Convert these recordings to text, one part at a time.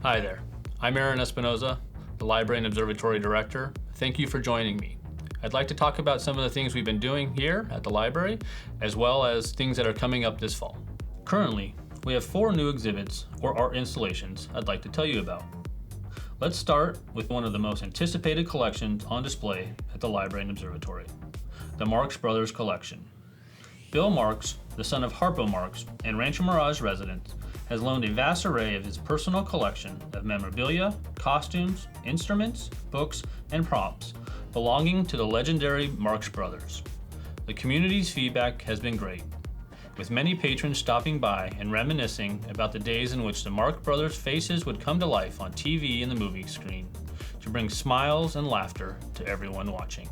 Hi there, I'm Espinosa, the Library and Observatory Director. Thank you for joining me. I'd like to talk about some of the things we've been doing here at the library, as well as things that are coming up this fall. Currently, we have 4 new exhibits or art installations I'd like to tell you about. Let's start with one of the most anticipated collections on display at the Library and Observatory, the Marx Brothers Collection. Bill Marx, the son of Harpo Marx and Rancho Mirage resident, has loaned a vast array of his personal collection of memorabilia, costumes, instruments, books, and props belonging to the legendary Marx Brothers. The community's feedback has been great, with many patrons stopping by and reminiscing about the days in which the Marx Brothers' faces would come to life on TV and the movie screen to bring smiles and laughter to everyone watching.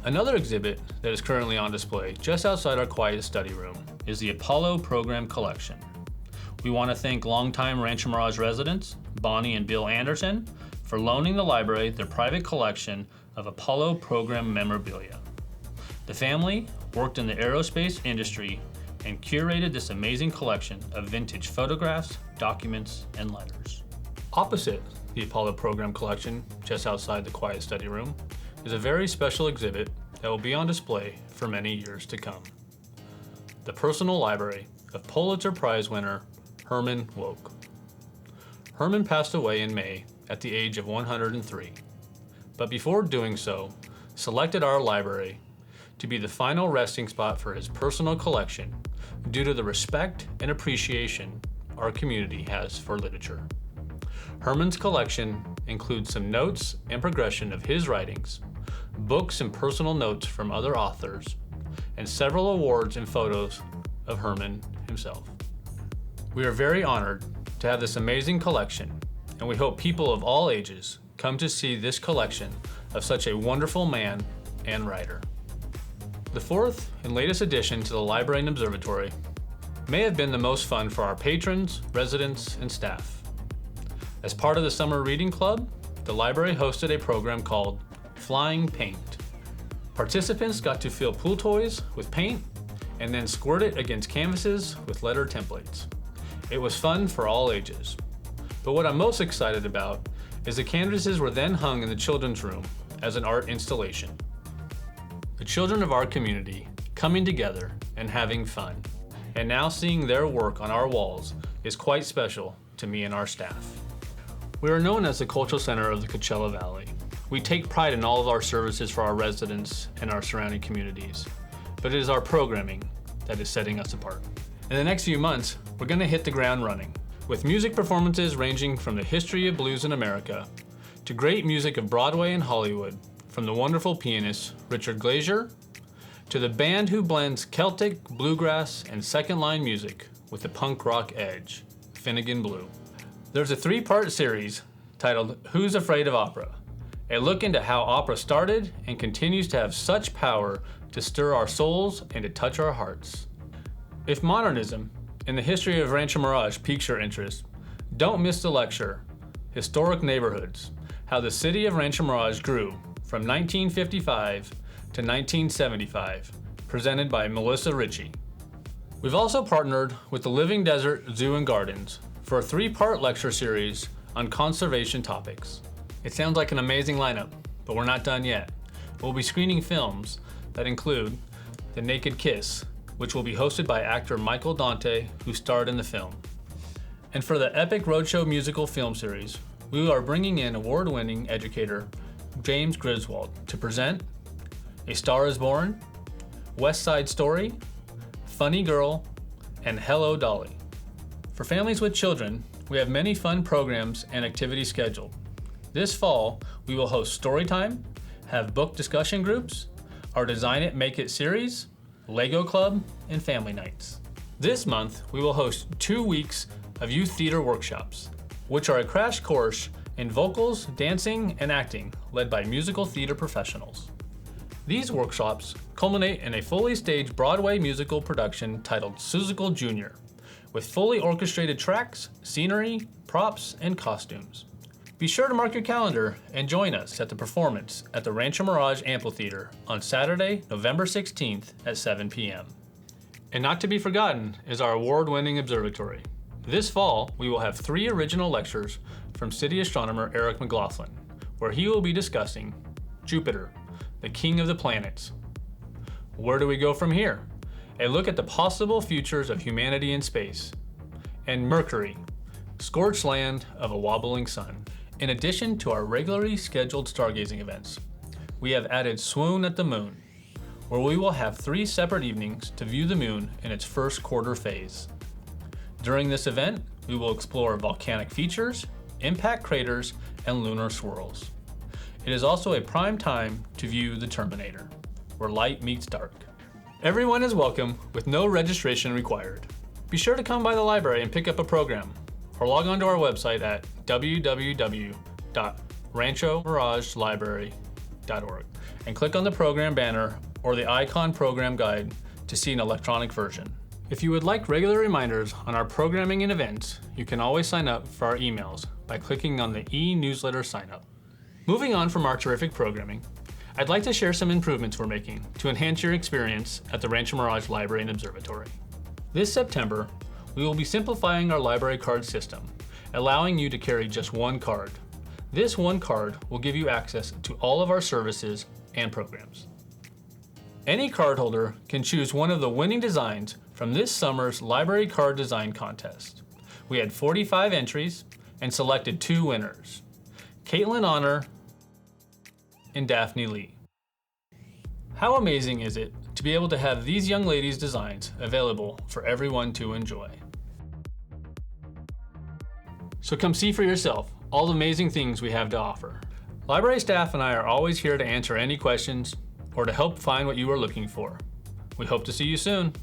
Another exhibit that is currently on display just outside our quiet study room is the Apollo Program Collection. We want to thank longtime Rancho Mirage residents, Bonnie and Bill Anderson, for loaning the library their private collection of Apollo program memorabilia. The family worked in the aerospace industry and curated this amazing collection of vintage photographs, documents, and letters. Opposite the Apollo program collection, just outside the quiet study room, is a very special exhibit that will be on display for many years to come. The personal library of Pulitzer Prize winner Herman Wouk. Herman passed away in May at the age of 103, but before doing so, selected our library to be the final resting spot for his personal collection due to the respect and appreciation our community has for literature. Herman's collection includes some notes and progression of his writings, books and personal notes from other authors, and several awards and photos of Herman himself. We are very honored to have this amazing collection, and we hope people of all ages come to see this collection of such a wonderful man and writer. The 4th and latest addition to the Library and Observatory may have been the most fun for our patrons, residents, and staff. As part of the Summer Reading Club, the library hosted a program called Flying Paint. Participants got to fill pool toys with paint and then squirt it against canvases with letter templates. It was fun for all ages. But what I'm most excited about is the canvases were then hung in the children's room as an art installation. The children of our community coming together and having fun, and now seeing their work on our walls is quite special to me and our staff. We are known as the cultural center of the Coachella Valley. We take pride in all of our services for our residents and our surrounding communities, but it is our programming that is setting us apart. In the next few months, we're going to hit the ground running, with music performances ranging from the history of blues in America to great music of Broadway and Hollywood, from the wonderful pianist Richard Glazier to the band who blends Celtic, bluegrass, and second-line music with the punk rock edge, Finnegan Blue. There's a 3-part series titled Who's Afraid of Opera? A look into how opera started and continues to have such power to stir our souls and to touch our hearts. If modernism and the history of Rancho Mirage piques your interest, don't miss the lecture, Historic Neighborhoods, How the City of Rancho Mirage Grew from 1955 to 1975, presented by Melissa Ritchie. We've also partnered with the Living Desert Zoo and Gardens for a 3-part lecture series on conservation topics. It sounds like an amazing lineup, but we're not done yet. We'll be screening films that include The Naked Kiss, which will be hosted by actor Michael Dante, who starred in the film. And for the Epic Roadshow musical film series, we are bringing in award-winning educator James Griswold to present A Star is Born, West Side Story, Funny Girl, and Hello Dolly. For families with children, we have many fun programs and activities scheduled. This fall, we will host story time, have book discussion groups, our Design It, Make It series, Lego Club, and family nights. This month, we will host 2 weeks of youth theater workshops, which are a crash course in vocals, dancing, and acting led by musical theater professionals. These workshops culminate in a fully staged Broadway musical production titled Seussical Jr., with fully orchestrated tracks, scenery, props, and costumes. Be sure to mark your calendar and join us at the performance at the Rancho Mirage Amphitheater on Saturday, November 16th at 7 p.m. And not to be forgotten is our award-winning observatory. This fall, we will have 3 original lectures from city astronomer Eric McLaughlin, where he will be discussing Jupiter, the king of the planets. Where do we go from here? A look at the possible futures of humanity in space. And Mercury, scorched land of a wobbling sun. In addition to our regularly scheduled stargazing events, we have added Swoon at the Moon, where we will have 3 separate evenings to view the moon in its first quarter phase. During this event, we will explore volcanic features, impact craters, and lunar swirls. It is also a prime time to view the Terminator, where light meets dark. Everyone is welcome with no registration required. Be sure to come by the library and pick up a program, or log on to our website at www.ranchomirageslibrary.org and click on the program banner or the icon program guide to see an electronic version. If you would like regular reminders on our programming and events, you can always sign up for our emails by clicking on the e-newsletter sign up. Moving on from our terrific programming, I'd like to share some improvements we're making to enhance your experience at the Rancho Mirage Library and Observatory. This September, we will be simplifying our library card system, allowing you to carry just one card. This one card will give you access to all of our services and programs. Any cardholder can choose one of the winning designs from this summer's Library Card Design Contest. We had 45 entries and selected 2 winners, Caitlin Honor and Daphne Lee. How amazing is it to be able to have these young ladies' designs available for everyone to enjoy? So come see for yourself all the amazing things we have to offer. Library staff and I are always here to answer any questions or to help find what you are looking for. We hope to see you soon.